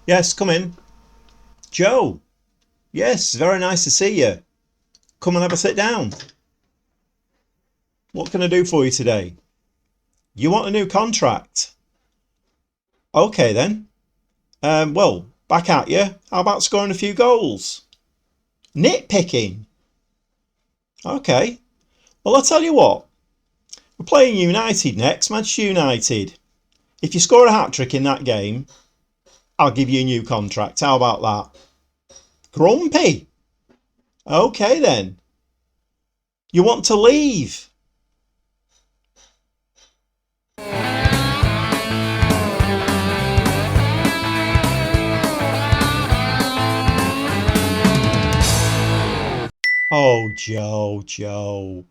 Yes, come in. Joe. Yes, very nice to see you. Come and have a sit down. What can I do for you today? You want a new contract? Okay then. Well, back at you. How about scoring a few goals? Nitpicking. Okay. Well, I'll tell you what. We're playing United next, Manchester United. If you score a hat-trick in that game, I'll give you a new contract. How about that? Grumpy. Okay then. You want to leave? Oh, Joe.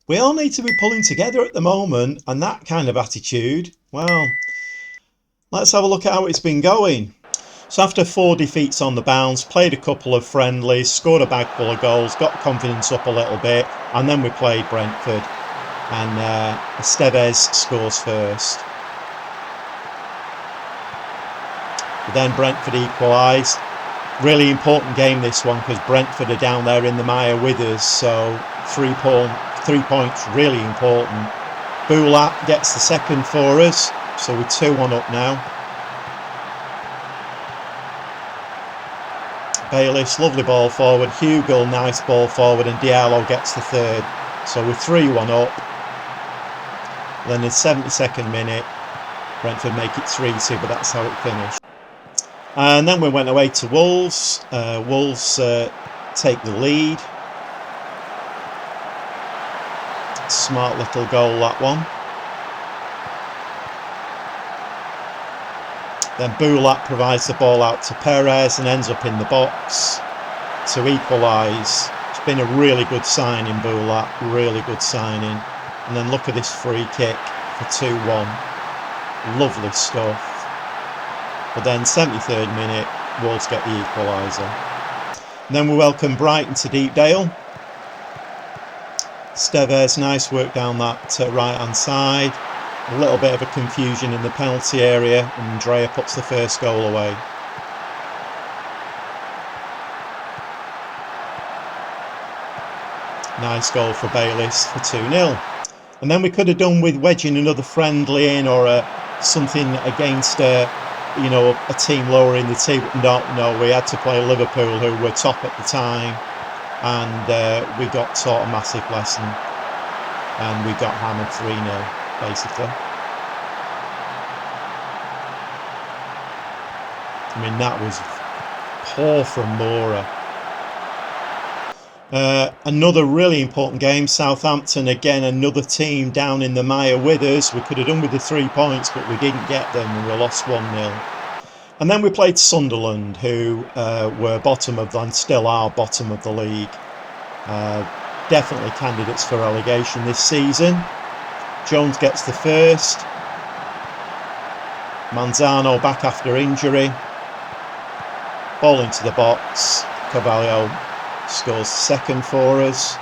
We all need to be pulling together at the moment, and that kind of attitude, well, let's have a look at how it's been going. So after 4 defeats on the bounce, played a couple of friendlies, scored a bag full of goals, got confidence up a little bit, and then we played Brentford, and 𝐓𝐇𝐀𝐍 scores first. But then Brentford equalised. Really important game this one, because Brentford are down there in the mire with us, so 3 points really important. Bulat gets the second for us, so we're 2-1 up now. Bayliss, lovely ball forward. Hugill, nice ball forward, and Diallo gets the third, so we're 3-1 up. Then in the 72nd minute, Brentford make it 3-2, but that's how it finished. And then we went away to Wolves. Wolves take the lead. Smart little goal, that one. Then Bulat provides the ball out to Perez and ends up in the box to equalise. It's been a really good signing, Bulat. Really good signing. And then look at this free kick for 2-1. Lovely stuff. But then 73rd minute, Wolves get the equaliser. And then we welcome Brighton to Deepdale. 𝐓𝐇𝐀𝐍, nice work down that right hand side. A little bit of a confusion in the penalty area, and Dreyer puts the first goal away. Nice goal for Bayliss for 2-0. And then we could have done with wedging another friendly in, or something against a team lower in the table. No, we had to play Liverpool, who were top at the time, and we got taught a massive lesson, and we got hammered 3-0 basically. I mean, that was poor from Mora. Another really important game, Southampton again, another team down in the mire with us. We could have done with the 3 points, but we didn't get them, and we lost 1-0. And then we played Sunderland, who were bottom of, and still are bottom of the league. Definitely candidates for relegation this season. Jones gets the first. Manzano back after injury. Ball into the box. Carvalho scores second for us.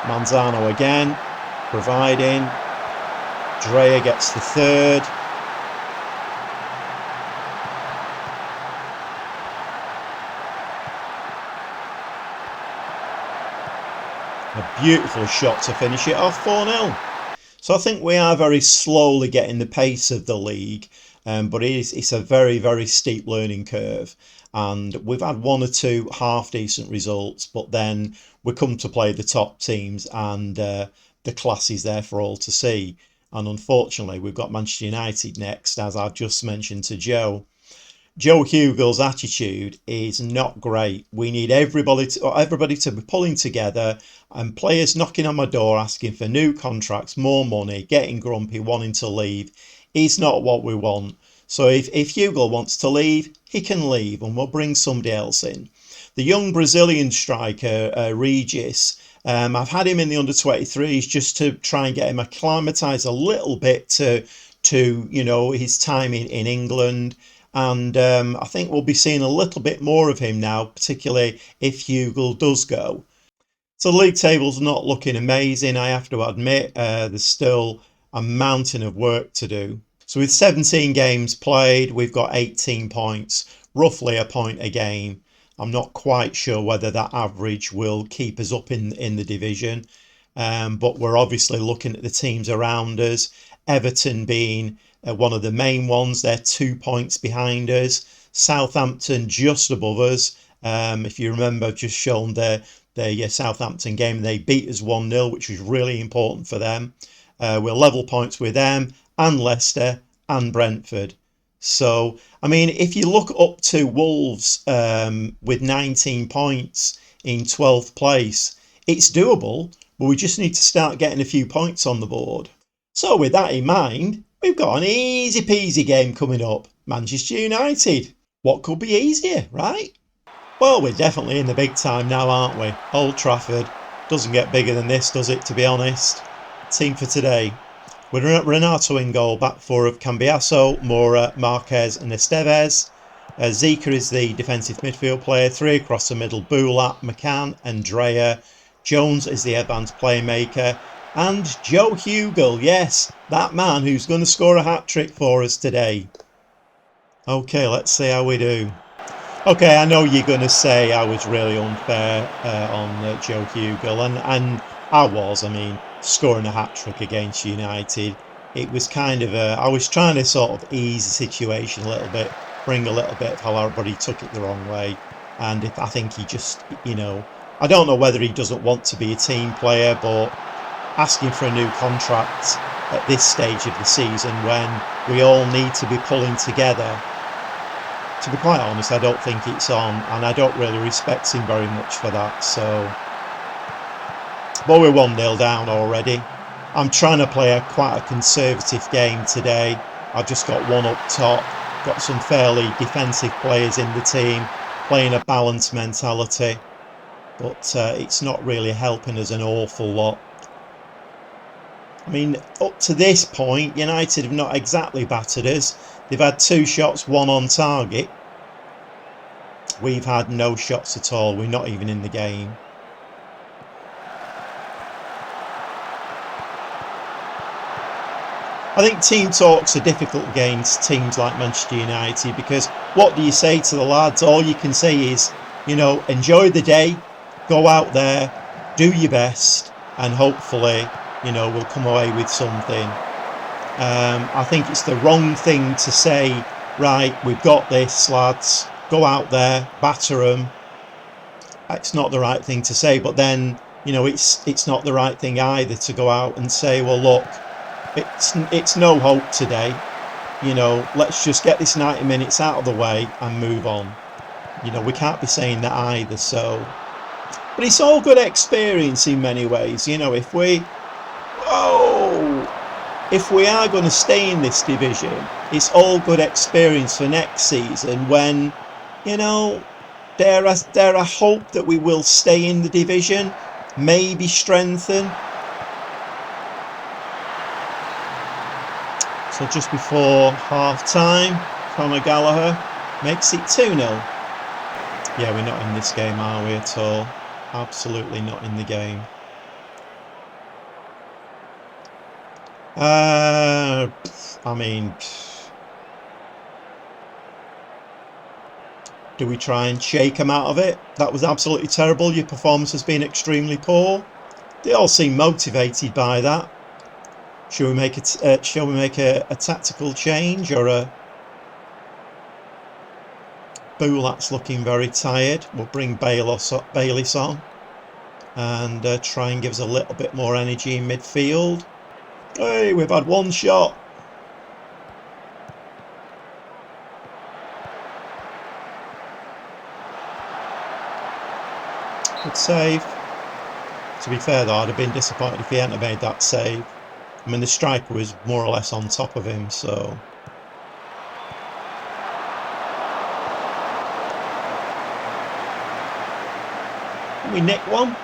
Manzano again, providing. Dreyer gets the third. A beautiful shot to finish it off 4-0. So I think we are very slowly getting the pace of the league. But it's a very, very steep learning curve, and we've had 1 or 2 half decent results, but then we come to play the top teams, and the class is there for all to see. And unfortunately, we've got Manchester United next, as I've just mentioned to Joe. Joe Hugill's attitude is not great. We need everybody to be pulling together, and players knocking on my door asking for new contracts, more money, getting grumpy, wanting to leave. Is not what we want. So if Hugill wants to leave, he can leave, and we'll bring somebody else in. The young Brazilian striker, Regis, I've had him in the under-23s just to try and get him acclimatised a little bit to his time in England. And I think we'll be seeing a little bit more of him now, particularly if Hugill does go. So the league table's not looking amazing, I have to admit. There's still a mountain of work to do. So with 17 games played, we've got 18 points, roughly a point a game. I'm not quite sure whether that average will keep us up in the division, but we're obviously looking at the teams around us. Everton being one of the main ones, they're 2 points behind us. Southampton just above us. If you remember, I've just shown their Southampton game. They beat us 1-0, which was really important for them. We're level points with them and Leicester and Brentford. So, I mean, if you look up to Wolves with 19 points in 12th place, it's doable, but we just need to start getting a few points on the board. So with that in mind, we've got an easy peasy game coming up. Manchester United. What could be easier, right? Well, we're definitely in the big time now, aren't we? Old Trafford. Doesn't get bigger than this, does it, to be honest? Team for today. With Renato in goal, back four of Cambiasso, Mora, Marquez and Estevez. Zika is the defensive midfield player. Three across the middle, Bulat, McCann and Dreyer. Jones is the advanced playmaker. And Joe Hugel, yes, that man who's going to score a hat-trick for us today. Okay, let's see how we do. Okay, I know you're going to say I was really unfair on Joe Hugel, and I was. I mean, scoring a hat-trick against United, it was kind of I was trying to sort of ease the situation a little bit, bring a little bit of how everybody took it the wrong way. And I think he just, I don't know whether he doesn't want to be a team player, but asking for a new contract at this stage of the season when we all need to be pulling together, to be quite honest, I don't think it's on, and I don't really respect him very much for that. So, but we're 1-0 down already. I'm trying to play quite a conservative game today. I've just got one up top, got some fairly defensive players in the team, playing a balanced mentality, but it's not really helping us an awful lot. I mean, up to this point, United have not exactly battered us. They've had 2 shots, 1 on target. We've had no shots at all. We're not even in the game. I think team talks are difficult against teams like Manchester United, because what do you say to the lads? All you can say is, enjoy the day, go out there, do your best, and hopefully, we'll come away with something. I think it's the wrong thing to say, right, we've got this, lads, go out there, batter them. It's not the right thing to say, but then, it's not the right thing either to go out and say, well, look, it's no hope today. Let's just get this 90 minutes out of the way and move on. We can't be saying that either, so. But it's all good experience in many ways. If we are going to stay in this division, it's all good experience for next season when, there are hope that we will stay in the division, maybe strengthen. So just before half time, Conor Gallagher makes it 2-0. Yeah, we're not in this game, are we, at all? Absolutely not in the game. I mean, do we try and shake them out of it? That was absolutely terrible. Your performance has been extremely poor. They all seem motivated by that. Shall we make a tactical change, or a? Bulat's looking very tired. We'll bring Bayliss on and try and give us a little bit more energy in midfield. Hey, we've had 1 shot. Good save. To be fair though, I'd have been disappointed if he hadn't made that save. I mean, the striker was more or less on top of him, so. Can we nick one?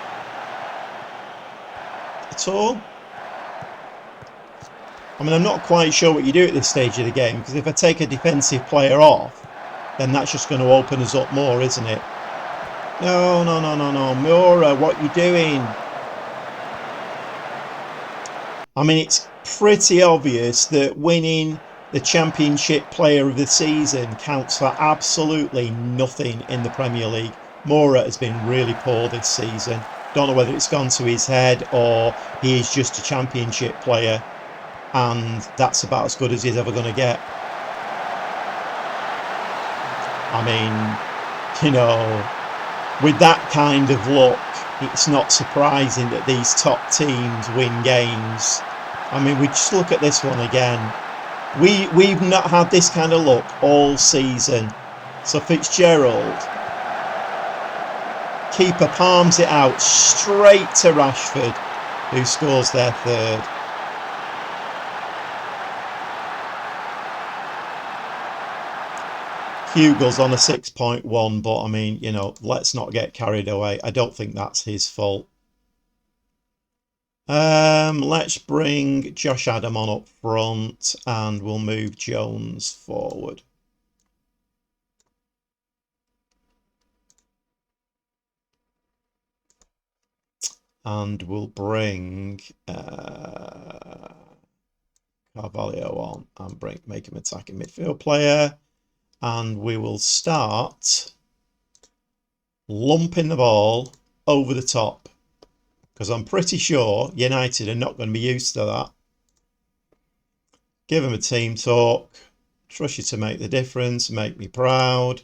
At all? I mean, I'm not quite sure what you do at this stage of the game, because if I take a defensive player off, then that's just going to open us up more, isn't it? No. Mora, what are you doing? I mean, it's pretty obvious that winning the Championship Player of the Season counts for absolutely nothing in the Premier League. Moura has been really poor this season. Don't know whether it's gone to his head or he is just a Championship player and that's about as good as he's ever going to get. I mean, you know, with that kind of luck, it's not surprising that these top teams win games. I mean, we just look at this one again. We've not had this kind of luck all season. So Fitzgerald, keeper palms it out straight to Rashford, who scores their third. Hugel's on a 6.1, but I mean, you know, let's not get carried away. I don't think that's his fault. Let's bring Josh Adam on up front and we'll move Jones forward. And we'll bring Carvalho on and make him attacking midfield player. And we will start lumping the ball over the top. Because I'm pretty sure United are not going to be used to that. Give them a team talk. Trust you to make the difference. Make me proud.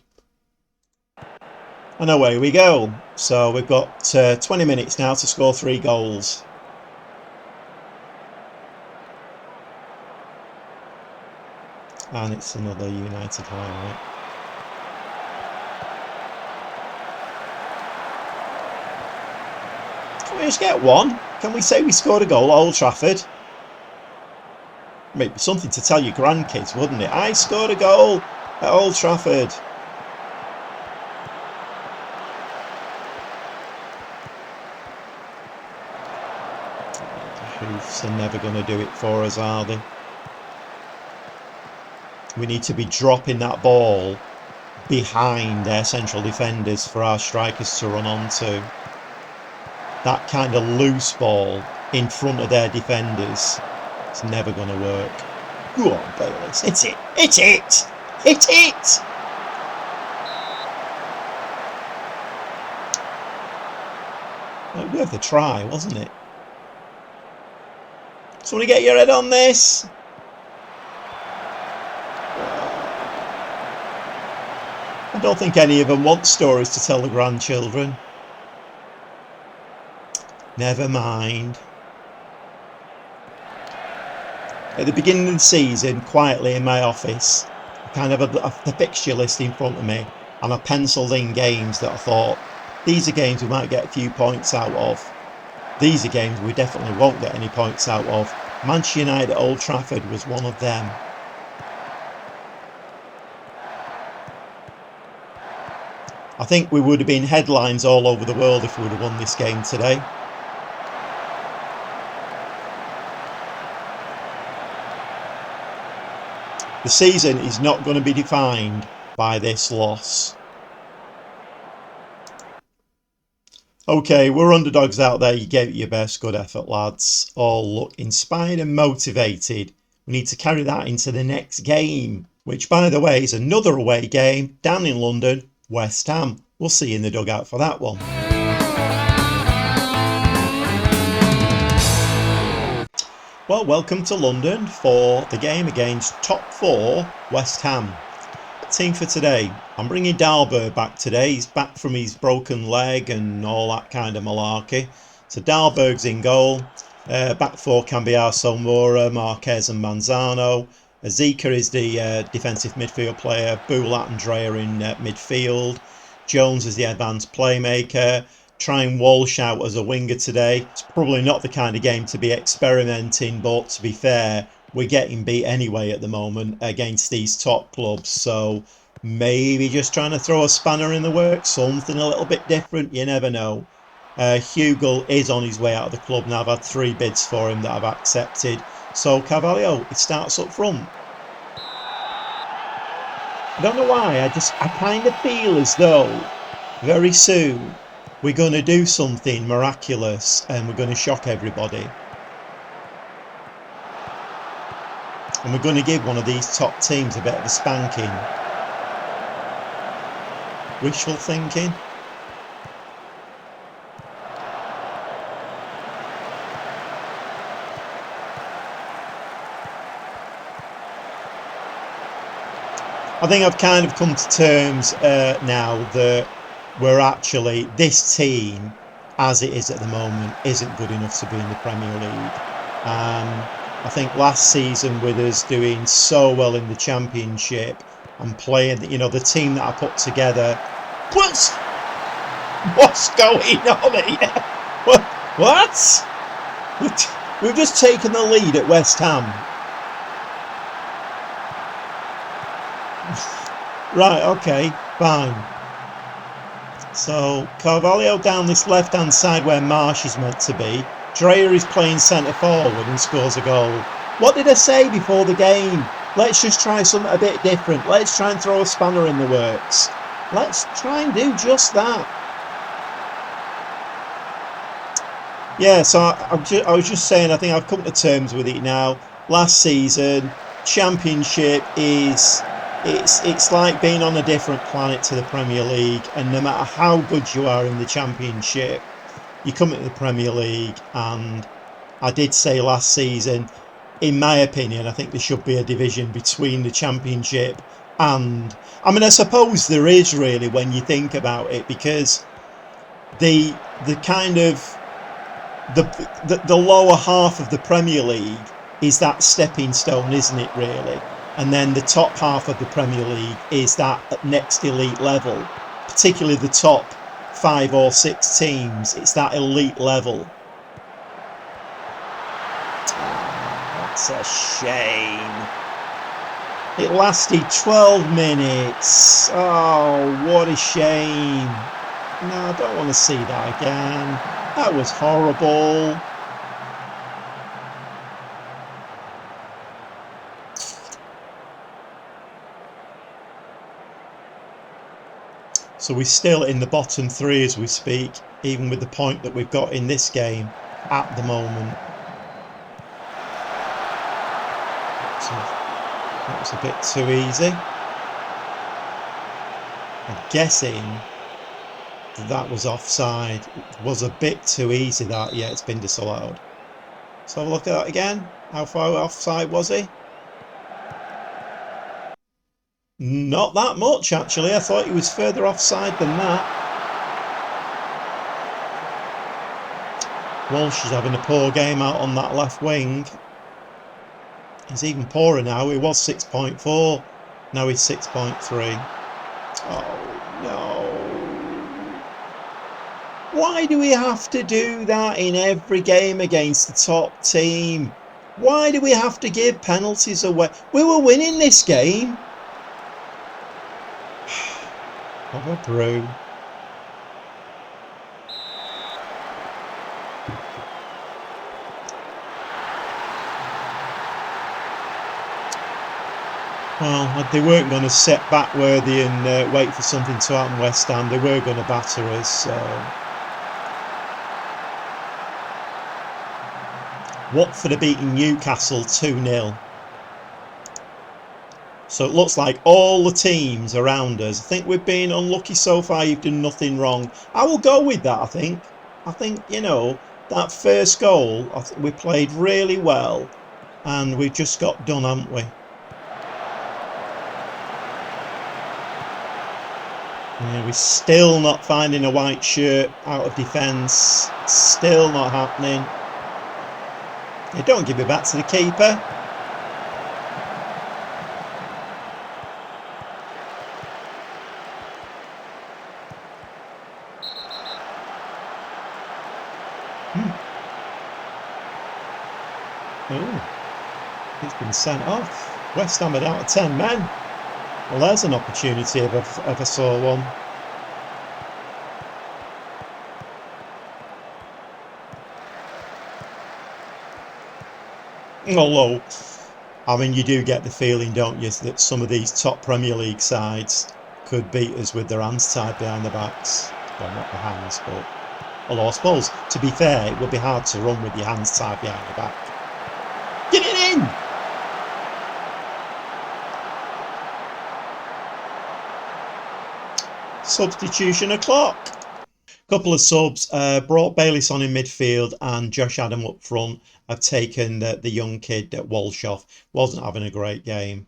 And away we go. So we've got 20 minutes now to score 3 goals. And it's another United highlight. Can we just get one? Can we say we scored a goal at Old Trafford? Maybe something to tell your grandkids, wouldn't it? I scored a goal at Old Trafford. The Hoofs are never going to do it for us, are they? We need to be dropping that ball behind their central defenders for our strikers to run onto. That kind of loose ball in front of their defenders, it's never going to work. Go on, Bayliss. Hit it. Hit it. Hit it. Well, worth a try, wasn't it? Somebody get your head on this. I don't think any of them want stories to tell the grandchildren. Never mind. At the beginning of the season, quietly in my office, I kind of had the fixture list in front of me and I penciled in games that I thought, these are games we might get a few points out of. These are games we definitely won't get any points out of. Manchester United at Old Trafford was one of them. I think we would have been headlines all over the world if we would have won this game today. The season is not going to be defined by this loss. Okay, we're underdogs out there. You gave it your best. Good effort, lads. All look inspired and motivated. We need to carry that into the next game, which, by the way, is another away game down in London, West Ham. We'll see you in the dugout for that one. Well, welcome to London for the game against top 4 West Ham. Team for today. I'm bringing Dahlberg back today. He's back from his broken leg and all that kind of malarkey. So Dahlberg's in goal. Back 4 can be Moura, Marquez and Manzano. Zika is the defensive midfield player. Bulat and Dre are in midfield. Jones is the advanced playmaker. Trying Walsh out as a winger today. It's probably not the kind of game to be experimenting, but to be fair, we're getting beat anyway at the moment against these top clubs. So maybe just trying to throw a spanner in the works, something a little bit different, you never know. Hugel is on his way out of the club now. I've had 3 bids for him that I've accepted. So Carvalho, it starts up front. I don't know why, I kind of feel as though very soon we're going to do something miraculous and we're going to shock everybody. And we're going to give one of these top teams a bit of a spanking. Wishful thinking. I think I've kind of come to terms now that we're actually, this team, as it is at the moment, isn't good enough to be in the Premier League. I think last season with us doing so well in the Championship and playing, you know, the team that I put together. What's going on here? What? We've just taken the lead at West Ham. Right, okay, fine. So, Carvalho down this left-hand side where Marsh is meant to be. Dreyer is playing centre-forward and scores a goal. What did I say before the game? Let's just try something a bit different. Let's try and throw a spanner in the works. Let's try and do just that. Yeah, so I was just saying, I think I've come to terms with it now. Last season, Championship is... It's like being on a different planet to the Premier League, and no matter how good you are in the Championship, you come into the Premier League. And I did say last season, in my opinion, I think there should be a division between the Championship and, I mean, I suppose there is really when you think about it, because the kind of the lower half of the Premier League is that stepping stone, isn't it, really? And then the top half of the Premier League is that next elite level, particularly the top 5 or 6 teams. It's that elite level. That's a shame. It lasted 12 minutes. Oh, what a shame. No, I don't want to see that again. That was horrible. So we're still in the bottom 3 as we speak, even with the point that we've got in this game at the moment. So that was a bit too easy. I'm guessing that was offside. It was a bit too easy that, yeah, it's been disallowed. So have a look at that again. How far offside was he? Not that much, actually. I thought he was further offside than that. Walsh is having a poor game out on that left wing. He's even poorer now. He was 6.4. Now he's 6.3. Oh, no. Why do we have to do that in every game against the top team? Why do we have to give penalties away? We were winning this game. What a brew. Well, they weren't going to sit back, were they, and wait for something to happen, West Ham. They were going to batter us, so... Watford are beating Newcastle 2-0. So it looks like all the teams around us, I think we've been unlucky so far. You've done nothing wrong. I will go with that, I think. I think, you know, that first goal, I think we played really well. And we've just got done, haven't we? Yeah, we're still not finding a white shirt out of defence. Still not happening. Yeah, don't give it back to the keeper. Oh, he's been sent off. West Ham are down to 10 men. Well, there's an opportunity if I ever saw one. Although, I mean, you do get the feeling, don't you, that some of these top Premier League sides could beat us with their hands tied behind their backs. Well, not the hands, but... Although I suppose, to be fair, it would be hard to run with your hands tied behind the back. Get it in! Substitution o'clock. Couple of subs, brought Bayliss on in midfield and Josh Adam up front. I've taken the young kid at Walsh off. Wasn't having a great game.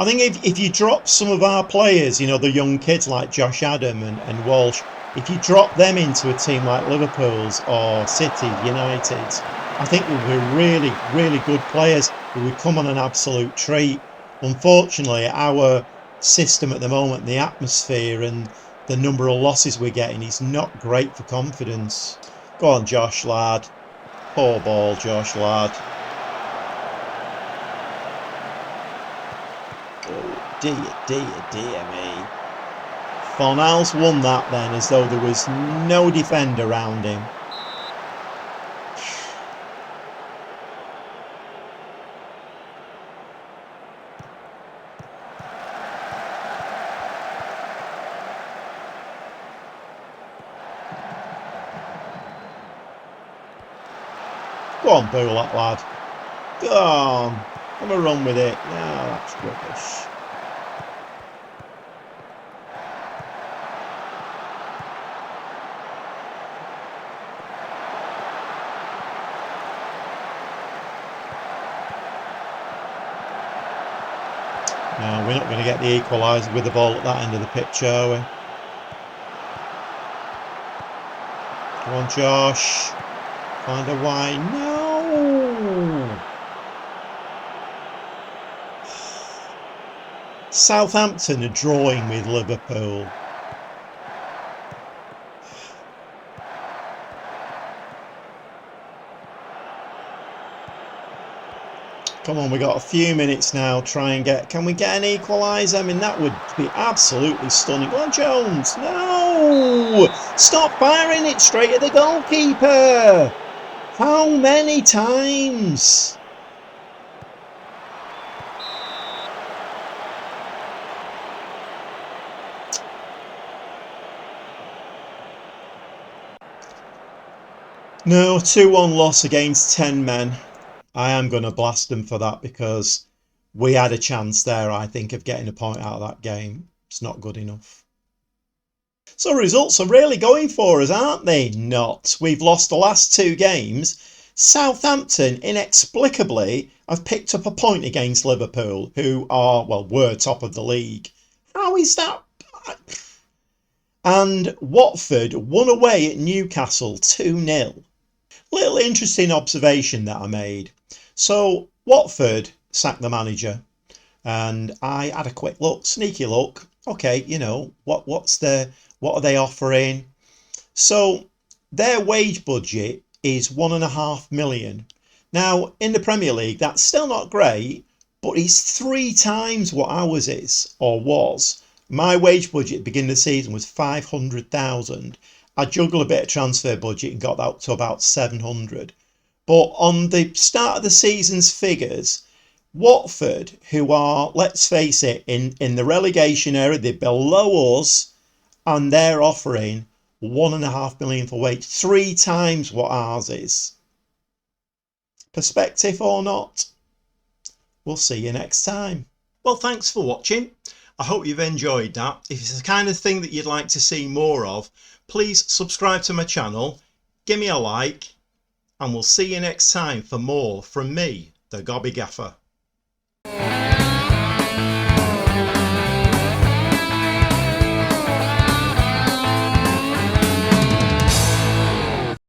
I think if you drop some of our players, you know, the young kids like Josh Adam and Walsh, if you drop them into a team like Liverpool's or City, United, I think we were really, really good players who would come on an absolute treat. Unfortunately, our system at the moment, the atmosphere and the number of losses we're getting is not great for confidence. Go on, Josh, lad. Poor ball, Josh, lad. Oh, dear me. Fornals won that then as though there was no defender around him. Go on, Bullock, lad. Go on. Have a run with it. No, that's rubbish. No, we're not going to get the equaliser with the ball at that end of the pitch, are we? Come on, Josh. Find a wide. No! Southampton are drawing with Liverpool. Come on, we got a few minutes now. Try and get... Can we get an equaliser? I mean, that would be absolutely stunning. Go on, Jones. No! Stop firing it straight at the goalkeeper. How many times? No, 2-1 loss against 10 men. I am going to blast them for that because we had a chance there, I think, of getting a point out of that game. It's not good enough. So results are really going for us, aren't they? Not. We've lost the last 2 games. Southampton, inexplicably, have picked up a point against Liverpool, who are, well, were top of the league. How is that? And Watford won away at Newcastle 2-0. Little interesting observation that I made. So Watford sacked the manager and I had a quick look, sneaky look. Okay, you know, what are they offering? So their wage budget is 1.5 million. Now in the Premier League that's still not great, but it's 3 times what ours is or was. My wage budget at the beginning of the season was 500,000. I juggled a bit of transfer budget and got that up to about 700. But on the start of the season's figures, Watford, who are, let's face it, in the relegation area, they're below us, and they're offering 1.5 million for wage, 3 times what ours is. Perspective or not? We'll see you next time. Well, thanks for watching. I hope you've enjoyed that. If it's the kind of thing that you'd like to see more of, please subscribe to my channel, give me a like, and we'll see you next time for more from me, the Gobby Gaffer.